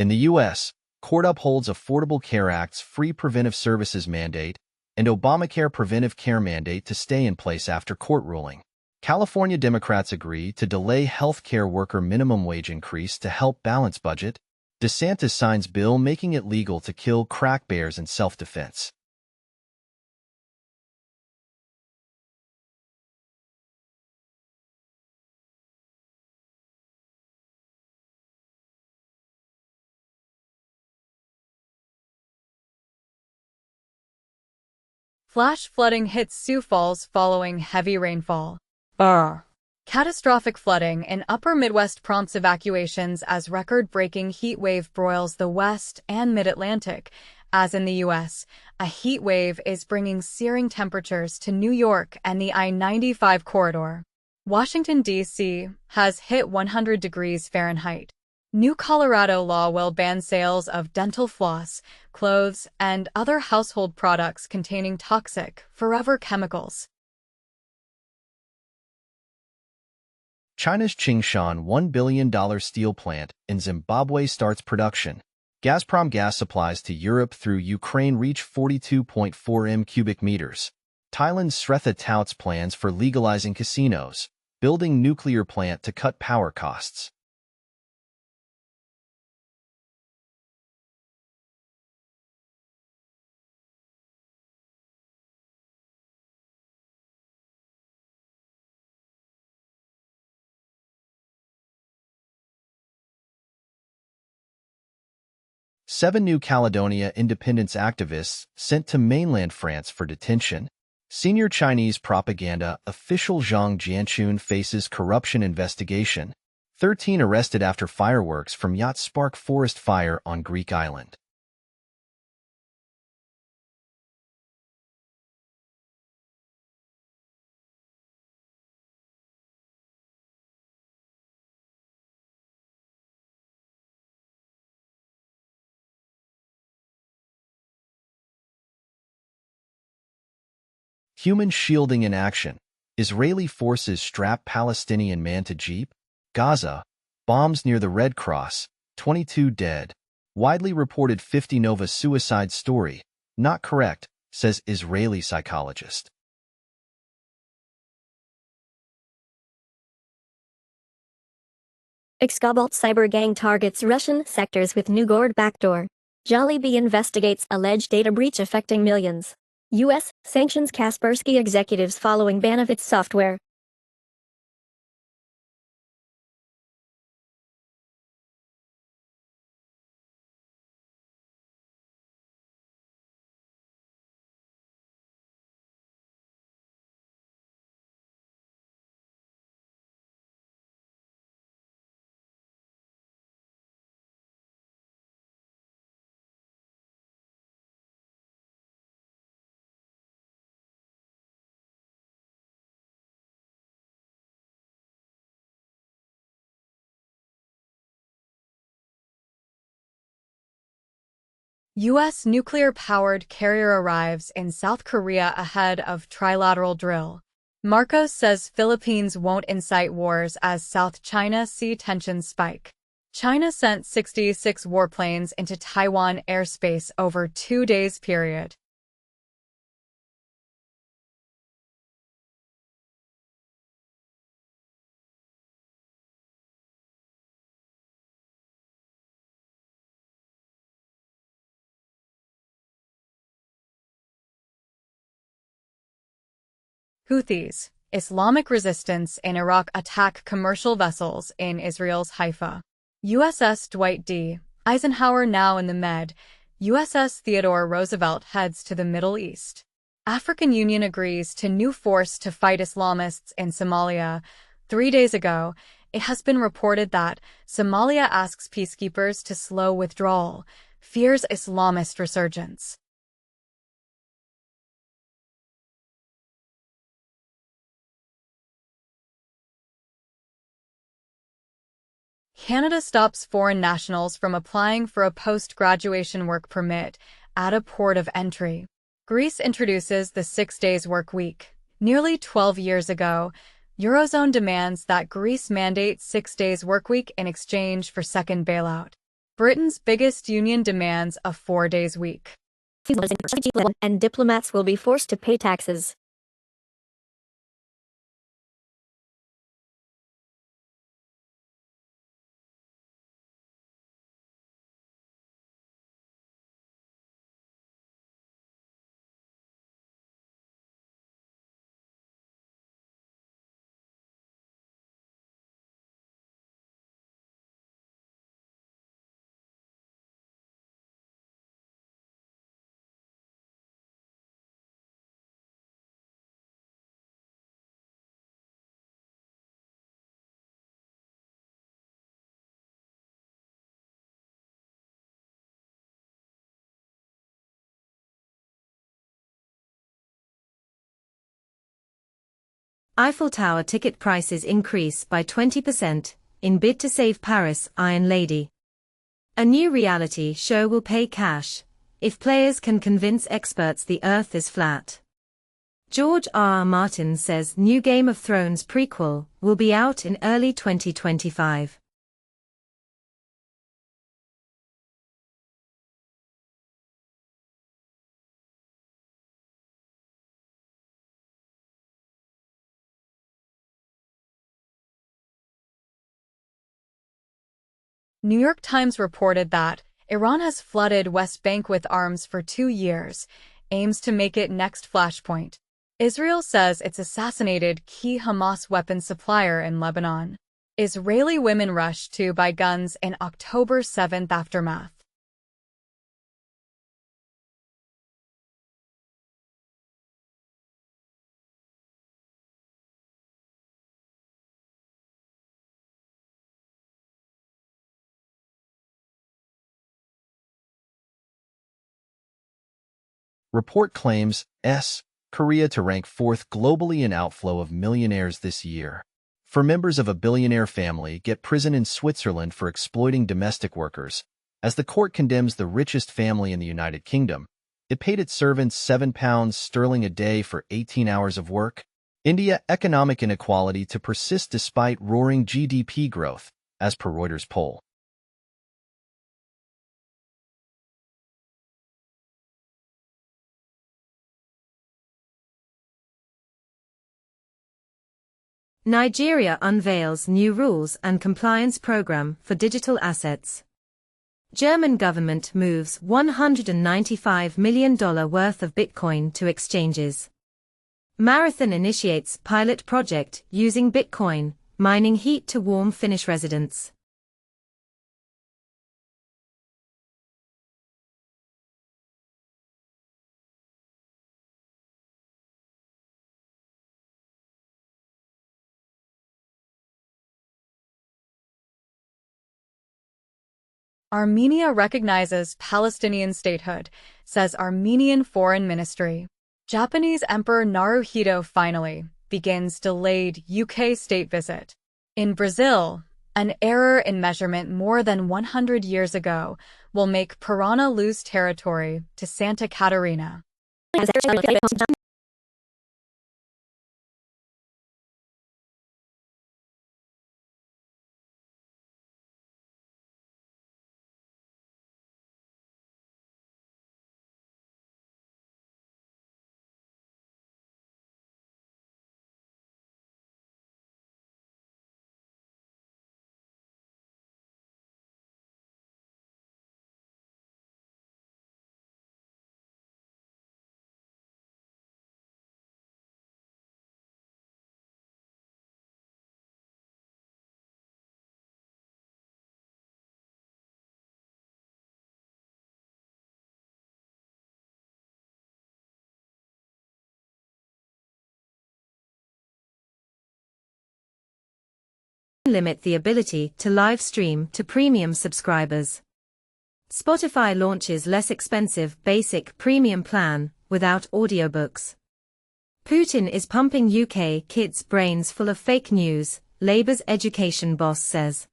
In the U.S., court upholds Affordable Care Act's free preventive services mandate and Obamacare preventive care mandate to stay in place after court ruling. California Democrats agree to delay health care worker minimum wage increase to help balance budget. DeSantis signs bill making it legal to kill crack bears in self-defense. Flash flooding hits Sioux Falls following heavy rainfall. Brr. Catastrophic flooding in upper Midwest prompts evacuations as record-breaking heat wave broils the West and Mid-Atlantic. As in the U.S., a heat wave is bringing searing temperatures to New York and the I-95 corridor. Washington, D.C. has hit 100 degrees Fahrenheit. New Colorado law will ban sales of dental floss, clothes, and other household products containing toxic, forever chemicals. China's Qingshan $1 billion steel plant in Zimbabwe starts production. Gazprom gas supplies to Europe through Ukraine reach 42.4 m cubic meters. Thailand's Sretha touts plans for legalizing casinos, building nuclear plant to cut power costs. Seven New Caledonia independence activists sent to mainland France for detention. Senior Chinese propaganda official Zhang Jianchun faces corruption investigation. 13 arrested after fireworks from yacht spark forest fire on Greek island. Human shielding in action. Israeli forces strap Palestinian man to jeep. Gaza. Bombs near the Red Cross. 22 dead. Widely reported 50 Nova suicide story. Not correct, says Israeli psychologist. Excobalt cyber gang targets Russian sectors with Newgord backdoor. Jollibee investigates alleged data breach affecting millions. U.S. sanctions Kaspersky executives following ban of its software. U.S. nuclear-powered carrier arrives in South Korea ahead of trilateral drill. Marcos says Philippines won't incite wars as South China Sea tensions spike. China sent 66 warplanes into Taiwan airspace over 2 days period. Houthis, Islamic resistance in Iraq attack commercial vessels in Israel's Haifa. USS Dwight D. Eisenhower now in the Med. USS Theodore Roosevelt heads to the Middle East. African Union agrees to new force to fight Islamists in Somalia. 3 days ago, it has been reported that Somalia asks peacekeepers to slow withdrawal, fears Islamist resurgence. Canada stops foreign nationals from applying for a post-graduation work permit at a port of entry. Greece introduces the 6 days work week. Nearly 12 years ago, Eurozone demands that Greece mandate 6 days work week in exchange for second bailout. Britain's biggest union demands a 4-day week. And diplomats will be forced to pay taxes. Eiffel Tower ticket prices increase by 20% in bid to save Paris Iron Lady. A new reality show will pay cash if players can convince experts the Earth is flat. George R. R. Martin says new Game of Thrones prequel will be out in early 2025. New York Times reported that Iran has flooded West Bank with arms for 2 years, aims to make it next flashpoint. Israel says it's assassinated key Hamas weapons supplier in Lebanon. Israeli women rushed to buy guns in October 7th aftermath. Report claims Korea to rank 4th globally in outflow of millionaires this year. For members of a billionaire family get prison in Switzerland for exploiting domestic workers. As the court condemns the richest family in the United Kingdom, it paid its servants £7 a day for 18 hours of work. India economic inequality to persist despite roaring GDP growth, as per Reuters poll. Nigeria unveils new rules and compliance program for digital assets. German government moves $195 million worth of Bitcoin to exchanges. Marathon initiates pilot project using Bitcoin, mining heat to warm Finnish residents. Armenia recognizes Palestinian statehood, says Armenian Foreign Ministry. Japanese Emperor Naruhito finally begins delayed UK state visit. In Brazil, an error in measurement more than 100 years ago will make Parana lose territory to Santa Catarina. Limit the ability to live stream to premium subscribers. Spotify launches less expensive basic premium plan without audiobooks. Putin is pumping UK kids' brains full of fake news, Labour's education boss says.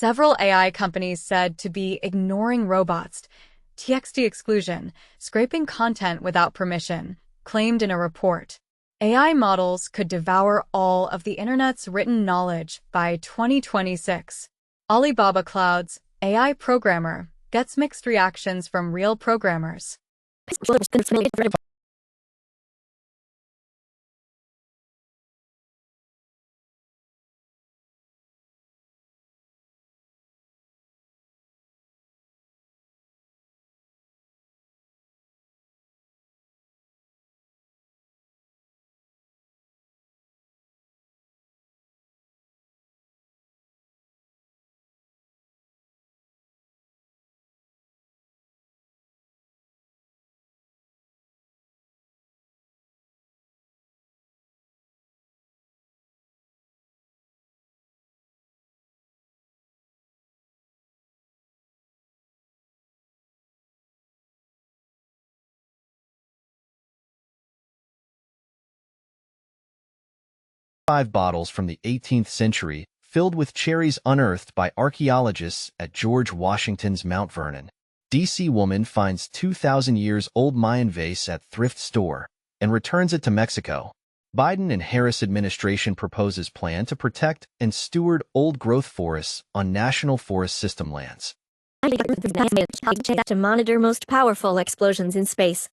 Several AI companies said to be ignoring robots, TXT exclusion, scraping content without permission, claimed in a report. AI models could devour all of the internet's written knowledge by 2026. Alibaba Cloud's AI programmer gets mixed reactions from real programmers. 5 bottles from the 18th century, filled with cherries unearthed by archaeologists at George Washington's Mount Vernon. D.C. woman finds 2,000 years old Mayan vase at thrift store and returns it to Mexico. Biden and Harris administration proposes plan to protect and steward old-growth forests on National Forest System lands. To monitor most powerful explosions in space.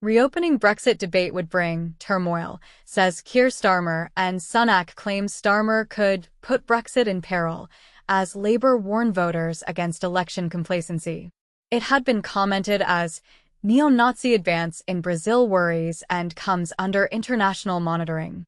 Reopening Brexit debate would bring turmoil, says Keir Starmer, and Sunak claims Starmer could put Brexit in peril, as Labour warned voters against election complacency. It had been commented as neo-Nazi advance in Brazil worries and comes under international monitoring.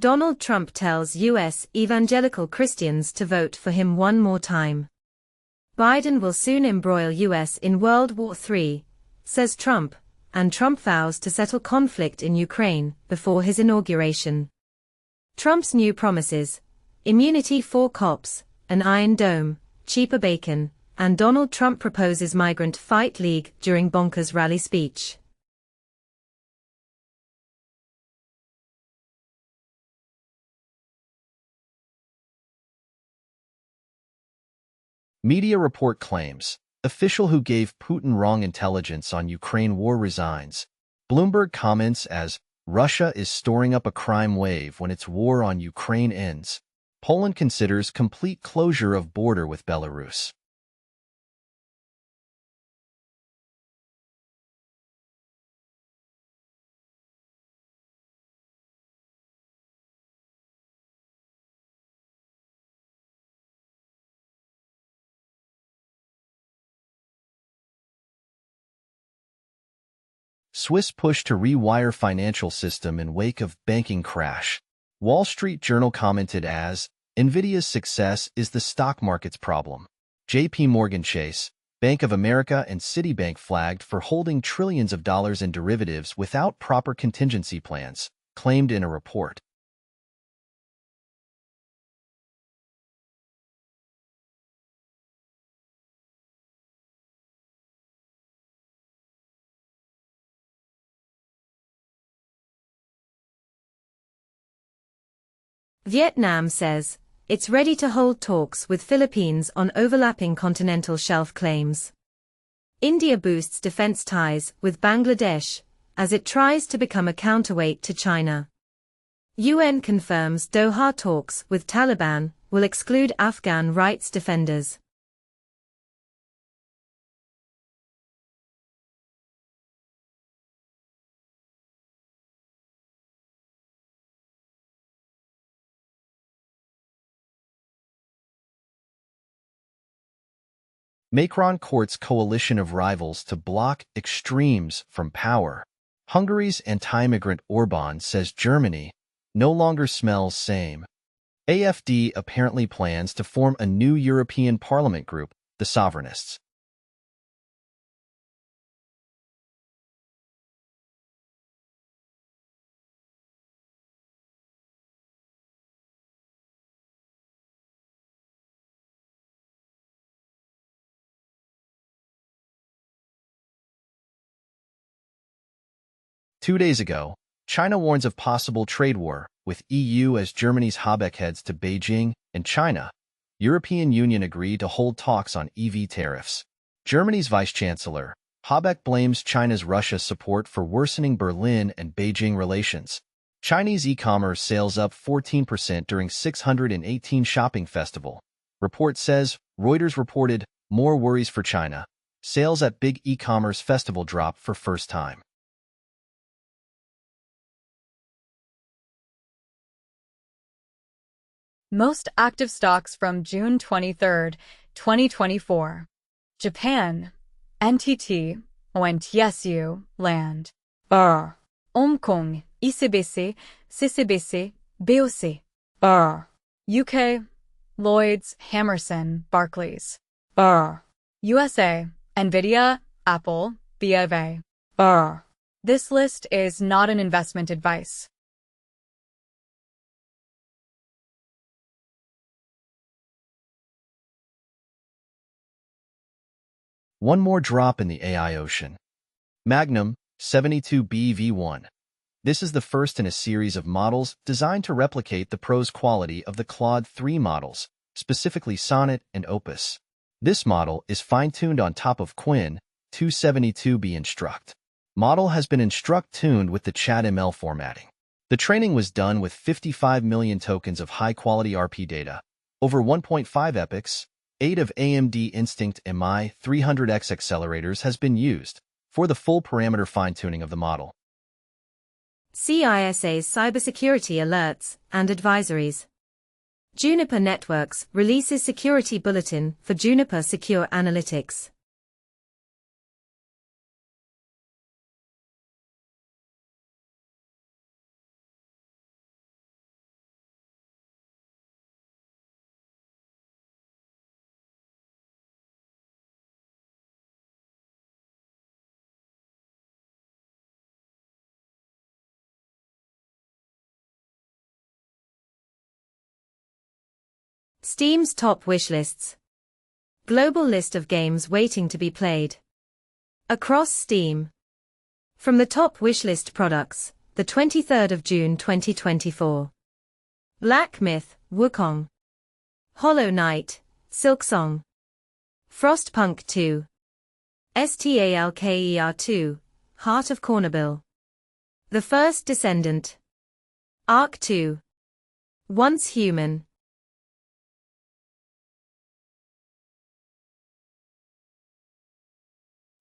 Donald Trump tells U.S. evangelical Christians to vote for him one more time. Biden will soon embroil U.S. in World War III, says Trump, and Trump vows to settle conflict in Ukraine before his inauguration. Trump's new promises: immunity for cops, an Iron Dome, cheaper bacon, and Donald Trump proposes Migrant Fight League during Bonkers rally speech. Media report claims, official who gave Putin wrong intelligence on Ukraine war resigns. Bloomberg comments as, Russia is storing up a crime wave when its war on Ukraine ends. Poland considers complete closure of border with Belarus. Swiss push to rewire financial system in wake of banking crash. Wall Street Journal commented as, Nvidia's success is the stock market's problem. J.P. Morgan Chase, Bank of America and Citibank flagged for holding trillions of dollars in derivatives without proper contingency plans. claimed in a report. Vietnam says it's ready to hold talks with Philippines on overlapping continental shelf claims. India boosts defense ties with Bangladesh as it tries to become a counterweight to China. UN confirms Doha talks with Taliban will exclude Afghan rights defenders. Macron courts coalition of rivals to block extremes from power. Hungary's anti-immigrant Orbán says Germany no longer smells same. AfD apparently plans to form a new European Parliament group, the Sovereignists. Two days ago, China warns of possible trade war, with EU as Germany's Habeck heads to Beijing and China. European Union agreed to hold talks on EV tariffs. Germany's Vice-Chancellor, Habeck blames China's Russia support for worsening Berlin and Beijing relations. Chinese e-commerce sales up 14% during 618 shopping festival. Report says, Reuters reported, more worries for China. Sales at big e-commerce festival drop for first time. Most active stocks from June 23, 2024. Japan. NTT. ONTSU. Land. BER. Hong Kong. ICBC. CCBC. BOC. BER. UK. Lloyds. Hammerson. Barclays. BER. USA. NVIDIA. Apple. BofA. BER. This list is not an investment advice. One more drop in the AI ocean. Magnum 72B-V1. This is the first in a series of models designed to replicate the prose quality of the Claude 3 models, specifically Sonnet and Opus. This model is fine-tuned on top of Quinn 272B Instruct. Model has been instruct-tuned with the ChatML formatting. The training was done with 55 million tokens of high-quality RP data, over 1.5 epochs. 8 of AMD Instinct MI 300X accelerators has been used for the full parameter fine-tuning of the model. CISA's cybersecurity alerts and advisories. Juniper Networks releases security bulletin for Juniper Secure Analytics. Steam's top wishlists. Global list of games waiting to be played across Steam. From the top wishlist products, the 23rd of June 2024. Black Myth, Wukong. Hollow Knight, Silksong. Frostpunk 2. Stalker 2, Heart of Cornerbill. The First Descendant. Arc 2. Once Human.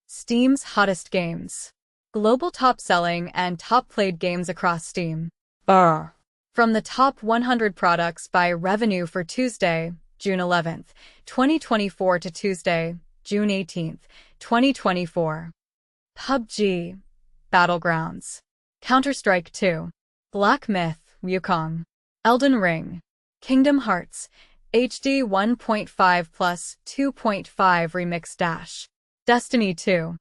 Steam's hottest games. Global top-selling and top-played games across Steam. BER. From the top 100 products by revenue for Tuesday, June 11, 2024 to Tuesday, June 18, 2024. PUBG. Battlegrounds. Counter-Strike 2. Black Myth, Wukong. Elden Ring. Kingdom Hearts. HD 1.5 plus 2.5 Remix Dash. Destiny 2.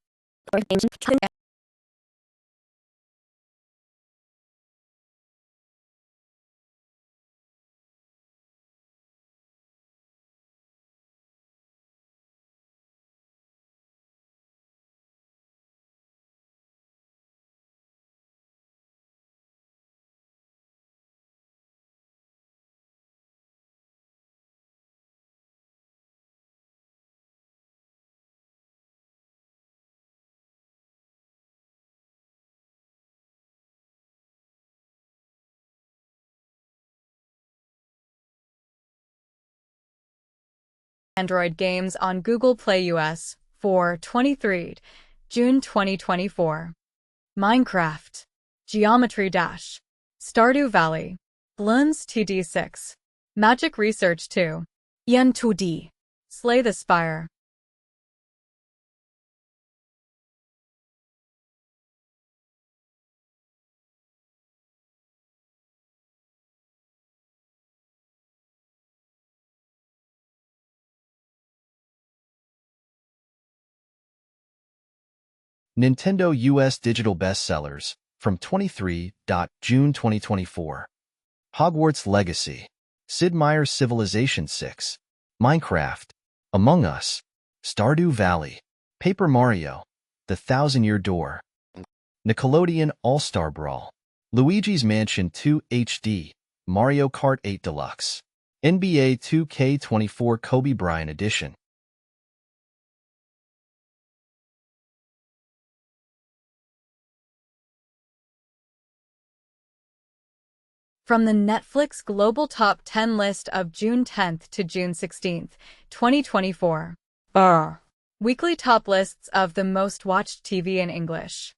Android games on Google Play US for 23 June 2024. Minecraft, Geometry Dash, Stardew Valley, Bloons TD6, Magic Research 2, Yen 2D, Slay the Spire. Nintendo US Digital Bestsellers from 23 June 2024. Hogwarts Legacy, Sid Meier's Civilization 6, Minecraft, Among Us, Stardew Valley, Paper Mario, The Thousand-Year Door, Nickelodeon All-Star Brawl, Luigi's Mansion 2 HD, Mario Kart 8 Deluxe, NBA 2K24 Kobe Bryant Edition. From the Netflix Global Top 10 list of June 10th to June 16th, 2024. Weekly top lists of the most watched TV in English.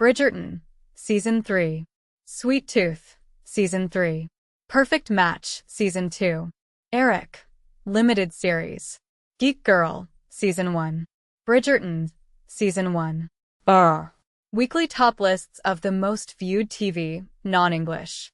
Bridgerton, Season 3. Sweet Tooth, Season 3. Perfect Match, Season 2. Eric, Limited Series. Geek Girl, Season 1. Bridgerton, Season 1. Weekly top lists of the most viewed TV, non-English.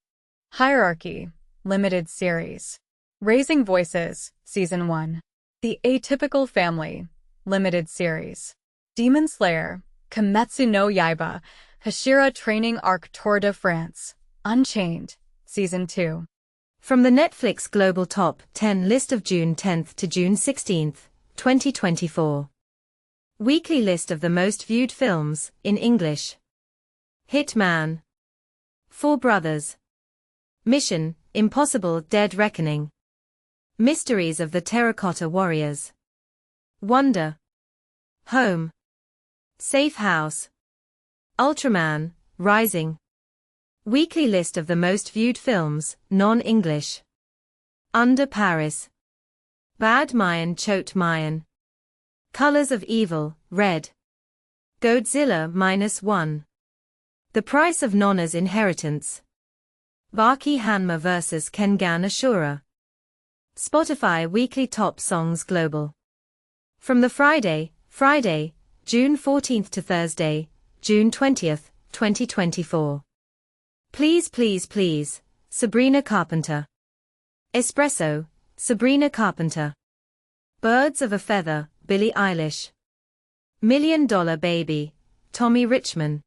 Hierarchy, Limited Series. Raising Voices, Season 1. The Atypical Family, Limited Series. Demon Slayer, Kimetsu no Yaiba, Hashira Training Arc Tour de France, Unchained, Season 2. From the Netflix Global Top 10 list of June 10th to June 16th, 2024. Weekly list of the most viewed films, in English. Hitman. Four Brothers. Mission: Impossible Dead Reckoning. Mysteries of the Terracotta Warriors. Wonder. Home. Safe House. Ultraman, Rising. Weekly list of the most viewed films, non-English. Under Paris. Bad Mayan Chot Mayan. Colors of Evil, Red. Godzilla -1. The Price of Nonna's Inheritance. Baki Hanma vs. Kengan Ashura. Spotify Weekly Top Songs Global. From the Friday, June 14th to Thursday, June 20th, 2024. Please Please Please, Sabrina Carpenter. Espresso, Sabrina Carpenter. Birds of a Feather, Billie Eilish. $1 Million Baby, Tommy Richman.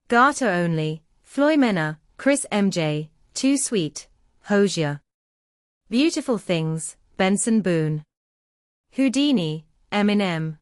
Garter Only, Floy Mena, Chris MJ, Too Sweet, Hosier. Beautiful Things, Benson Boone. Houdini, Eminem.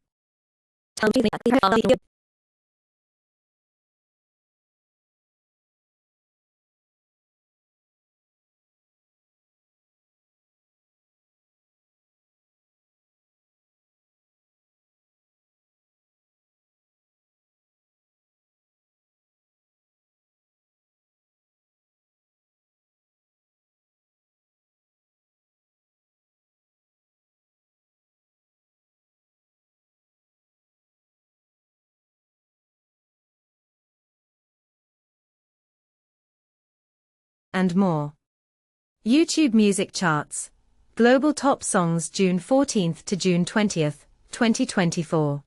And more. YouTube Music Charts. Global Top Songs June 14th to June 20th, 2024.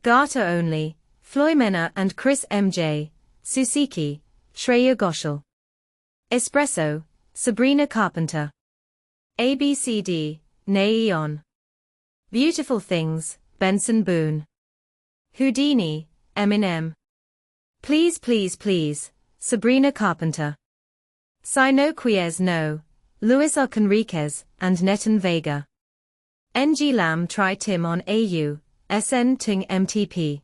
Garter Only, Floy Mena and Chris MJ, Susiki, Shreya Ghoshal. Espresso, Sabrina Carpenter. ABCD, Neon. Beautiful Things, Benson Boone. Houdini, Eminem. Please Please Please, Sabrina Carpenter. Si No Quies No, Luis Conriquez and Netan Vega. NG Lam Tri Tim on AU, SN Ting MTP.